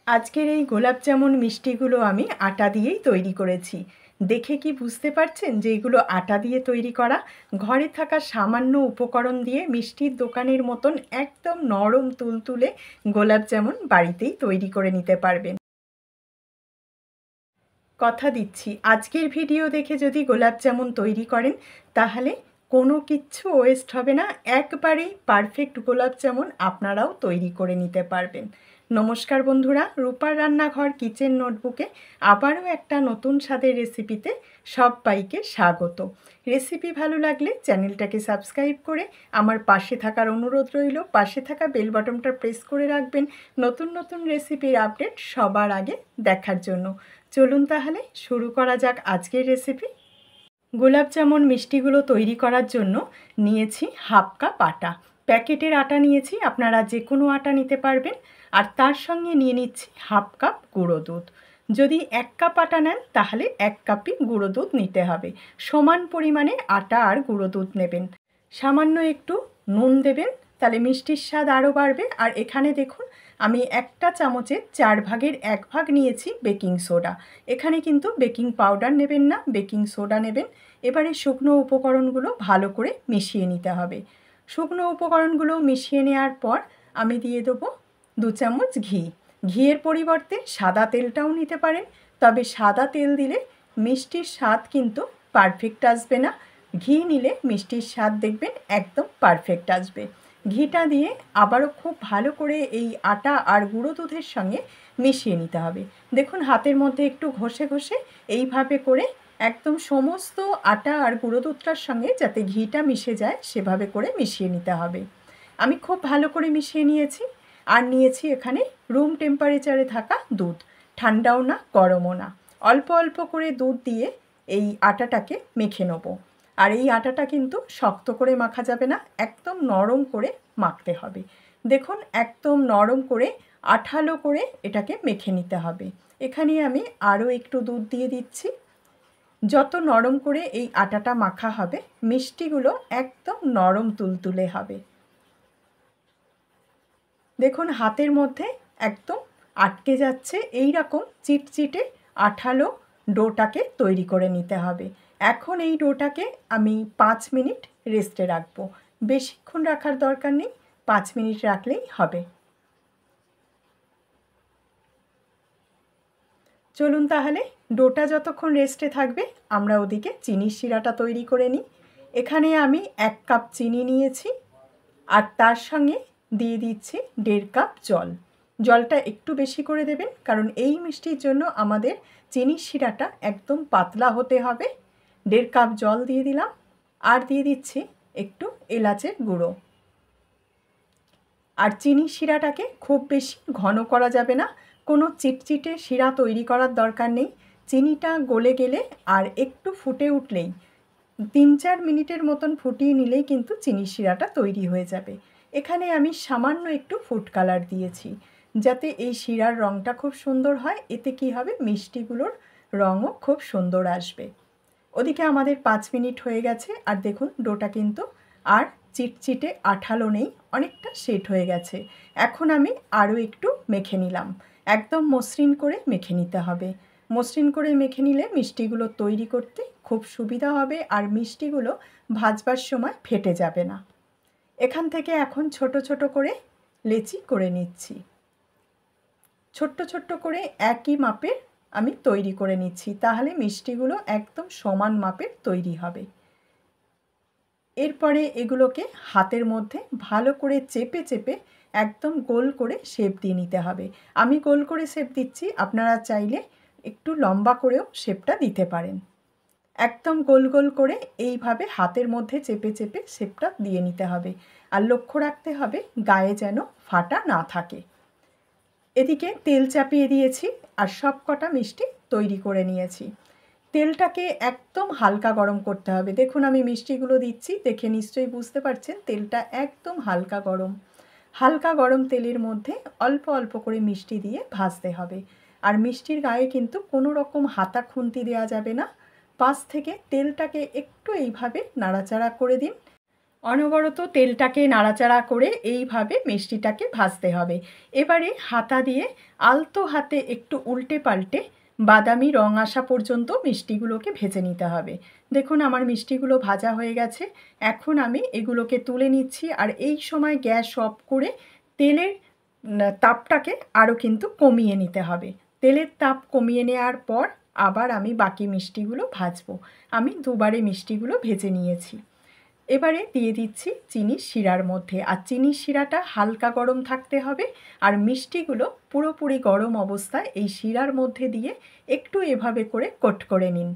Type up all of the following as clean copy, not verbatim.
আজকের এই গোলাপ জামুন মিষ্টিগুলো আমি আটা দিয়েই তৈরি করেছি। দেখে কি বুঝতে পারছেন যে এগুলো আটা দিয়ে তৈরি করা? ঘরে থাকা সামান্য উপকরণ দিয়ে মিষ্টির দোকানের মতন একদম নরম তুলতুলে গোলাপ জামুন বাড়িতেই তৈরি করে নিতে পারবেন। কথা দিচ্ছি, আজকের ভিডিও দেখে যদি গোলাপ জামুন তৈরি করেন তাহলে কোনো কিচ্ছু ওয়েস্ট হবে না। একবারেই পারফেক্ট গোলাপ জামুন আপনারাও তৈরি করে নিতে পারবেন। নমস্কার বন্ধুরা, রূপার রান্নাঘর কিচেন নোটবুকে আবারও একটা নতুন স্বাদের রেসিপিতে সবাইকে স্বাগত। রেসিপি ভালো লাগলে চ্যানেলটাকে সাবস্ক্রাইব করে আমার পাশে থাকার অনুরোধ রইল। পাশে থাকা বেল বাটনটা প্রেস করে রাখবেন নতুন নতুন রেসিপির আপডেট সবার আগে দেখার জন্য। চলুন তাহলে শুরু করা যাক আজকের রেসিপি। গোলাপ জামুন মিষ্টিগুলো তৈরি করার জন্য নিয়েছি হাফ কাপ আটা। প্যাকেটের আটা নিয়েছি, আপনারা যে কোনো আটা নিতে পারবেন। আর তার সঙ্গে নিয়ে নিচ্ছি হাফ কাপ গুঁড়ো দুধ। যদি 1 কাপ আটা নেন তাহলে 1 কাপই গুঁড়ো দুধ নিতে হবে। সমান পরিমাণে আটা আর গুঁড়ো দুধ নেবেন। সামান্য একটু নুন দেবেন, তাহলে মিষ্টির স্বাদ আরও বাড়বে। আর এখানে দেখুন আমি একটা চামচের 4 ভাগের 1 ভাগ নিয়েছি বেকিং সোডা। এখানে কিন্তু বেকিং পাউডার নেবেন না, বেকিং সোডা নেবেন। এবারে শুকনো উপকরণগুলো ভালো করে মিশিয়ে নিতে হবে। শুকনো উপকরণগুলো মিশিয়ে নেওয়ার পর আমি দিয়ে দেবো 2 চামচ ঘি। ঘিয়ের পরিবর্তে সাদা তেলটাও নিতে পারেন, তবে সাদা তেল দিলে মিষ্টির স্বাদ কিন্তু পারফেক্ট আসবে না। ঘি নিলে মিষ্টির স্বাদ দেখবেন একদম পারফেক্ট আসবে। ঘিটা দিয়ে আবারও খুব ভালো করে এই আটা আর গুঁড়ো দুধের সঙ্গে মিশিয়ে নিতে হবে। দেখুন হাতের মধ্যে একটু ঘষে ঘষে এইভাবে করে একদম সমস্ত আটা আর গুঁড়ো দুধটার সঙ্গে যাতে ঘিটা মিশে যায় সেভাবে করে মিশিয়ে নিতে হবে। আমি খুব ভালো করে মিশিয়ে নিয়েছি। আর নিয়েছি এখানে রুম টেম্পারেচারে থাকা দুধ, ঠান্ডাও না গরমও না। অল্প অল্প করে দুধ দিয়ে এই আটাটাকে মেখে নেবো। আর এই আটাটা কিন্তু শক্ত করে মাখা যাবে না, একদম নরম করে মাখতে হবে। দেখুন একদম নরম করে আঠালো করে এটাকে মেখে নিতে হবে। এখানে আমি আরও একটু দুধ দিয়ে দিচ্ছি। যত নরম করে এই আটাটা মাখা হবে মিষ্টিগুলো একদম নরম তুলতুলে হবে। দেখুন হাতের মধ্যে একদম আটকে যাচ্ছে, এই রকম চিটচিটে আঠালো ডোটাকে তৈরি করে নিতে হবে। এখন এই ডোটাকে আমি 5 মিনিট রেস্টে রাখবো। বেশিক্ষণ রাখার দরকার নেই, 5 মিনিট রাখলেই হবে। চলুন তাহলে ডোটা যতক্ষণ রেস্টে থাকবে আমরা ওদিকে চিনির শিরাটা তৈরি করে নিই। এখানে আমি 1 কাপ চিনি নিয়েছি আর তার সঙ্গে দিয়ে দিচ্ছি 1.5 কাপ জল। জলটা একটু বেশি করে দেবেন, কারণ এই মিষ্টির জন্য আমাদের চিনির শিরাটা একদম পাতলা হতে হবে। 1.5 কাপ জল দিয়ে দিলাম আর দিয়ে দিচ্ছি একটু এলাচের গুঁড়ো। আর চিনির শিরাটাকে খুব বেশি ঘন করা যাবে না, কোনো চিটচিটে শিরা তৈরি করার দরকার নেই। চিনিটা গলে গেলে আর একটু ফুটে উঠলেই 3-4 মিনিটের মতন ফুটিয়ে নিলেই কিন্তু চিনির শিরাটা তৈরি হয়ে যাবে। এখানে আমি সামান্য একটু ফুড কালার দিয়েছি যাতে এই শিরার রঙটা খুব সুন্দর হয়। এতে কি হবে, মিষ্টিগুলোর রঙও খুব সুন্দর আসবে। ওদিকে আমাদের 5 মিনিট হয়ে গেছে আর দেখুন ডোটা কিন্তু আর চিটচিটে আঠালো নেই, অনেকটা সেট হয়ে গেছে। এখন আমি আরও একটু মেখে নিলাম। একদম মসৃণ করে মেখে নিতে হবে। মসৃণ করে মেখে নিলে মিষ্টিগুলো তৈরি করতে খুব সুবিধা হবে আর মিষ্টিগুলো ভাজবার সময় ফেটে যাবে না। এখান থেকে এখন ছোট ছোট করে লেচি করে নিচ্ছি। ছোট্ট ছোট্ট করে একই মাপের আমি তৈরি করে নিচ্ছি, তাহলে মিষ্টিগুলো একদম সমান মাপের তৈরি হবে। এরপরে এগুলোকে হাতের মধ্যে ভালো করে চেপে চেপে একদম গোল করে শেপ দিয়ে নিতে হবে। আমি গোল করে শেপ দিচ্ছি, আপনারা চাইলে একটু লম্বা করেও শেপটা দিতে পারেন। একদম গোল গোল করে এইভাবে হাতের মধ্যে চেপে চেপে শেপটা দিয়ে নিতে হবে। আর লক্ষ্য রাখতে হবে গায়ে যেন ফাটা না থাকে। এদিকে তেল চাপিয়ে দিয়েছি আর সব কটা মিষ্টি তৈরি করে নিয়েছি। তেলটাকে একদম হালকা গরম করতে হবে। দেখুন আমি মিষ্টিগুলো দিচ্ছি, দেখে নিশ্চয়ই বুঝতে পারছেন তেলটা একদম হালকা গরম। হালকা গরম তেলের মধ্যে অল্প অল্প করে মিষ্টি দিয়ে ভাজতে হবে। আর মিষ্টির গায়ে কিন্তু কোনো রকম হাতা খুন্তি দেওয়া যাবে না। পাশ থেকে তেলটাকে একটু এইভাবে নাড়াচাড়া করে দিন। অনবরত তেলটাকে নাড়াচাড়া করে এইভাবে মিষ্টিটাকে ভাজতে হবে। এবারে হাতা দিয়ে আলতো হাতে একটু উল্টে পাল্টে বাদামি রং আসা পর্যন্ত মিষ্টিগুলোকে ভেজে নিতে হবে। দেখুন আমার মিষ্টিগুলো ভাজা হয়ে গেছে। এখন আমি এগুলোকে তুলে নিচ্ছি, আর এই সময় গ্যাস অফ করে তেলের তাপটাকে আরও কিন্তু কমিয়ে নিতে হবে। তেলের তাপ কমিয়ে নেওয়ার পর আবার আমি বাকি মিষ্টিগুলো ভাজবো। আমি দুবারে মিষ্টিগুলো ভেজে নিয়েছি। এবারে দিয়ে দিচ্ছি চিনির শিরার মধ্যে, আর চিনির শিরাটা হালকা গরম থাকতে হবে, আর মিষ্টিগুলো পুরোপুরি গরম অবস্থায় এই শিরার মধ্যে দিয়ে একটু এভাবে করে কোট করে নিন।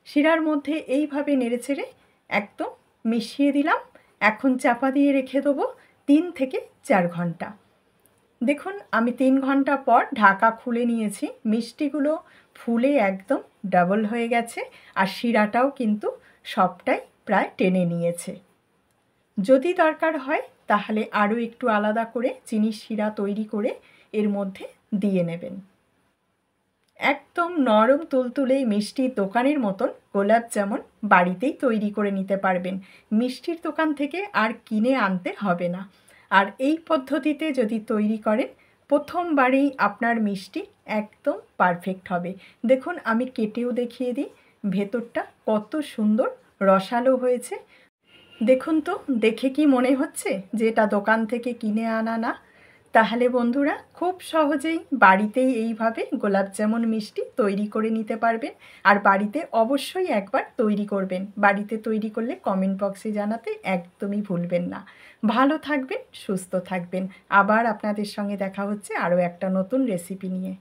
শিরার মধ্যে এইভাবে নেড়েচেড়ে একদম মিশিয়ে দিলাম। এখন চাপা দিয়ে রেখে দেবো 3 থেকে 4 ঘন্টা। দেখুন আমি 3 ঘন্টা পর ঢাকা খুলে নিয়েছি। মিষ্টিগুলো ফুলে একদম ডাবল হয়ে গেছে, আর শিরাটাও কিন্তু সবটাই প্রায় টেনে নিয়েছে। যদি দরকার হয় তাহলে আরও একটু আলাদা করে চিনির শিরা তৈরি করে এর মধ্যে দিয়ে নেবেন। একদম নরম তুলতুলে মিষ্টির দোকানের মতন গোলাপ জামুন বাড়িতেই তৈরি করে নিতে পারবেন। মিষ্টির দোকান থেকে আর কিনে আনতে হবে না। আর এই পদ্ধতিতে যদি তৈরি করেন, প্রথমবারেই আপনার মিষ্টি একদম পারফেক্ট হবে। দেখুন আমি কেটেও দেখিয়ে দিই, ভেতরটা কত সুন্দর রসালো হয়েছে। দেখুন তো, দেখে কি মনে হচ্ছে যে এটা দোকান থেকে কিনে আনা না? তাহলে বন্ধুরা খুব সহজেই বাড়িতেই এইভাবে গোলাপ জামুন মিষ্টি তৈরি করে নিতে পারবেন। আর বাড়িতে অবশ্যই একবার তৈরি করবেন। বাড়িতে তৈরি করলে কমেন্ট বক্সে জানাতে একদমই ভুলবেন না। ভালো থাকবেন, সুস্থ থাকবেন। আবার আপনাদের সঙ্গে দেখা হচ্ছে আরও একটা নতুন রেসিপি নিয়ে।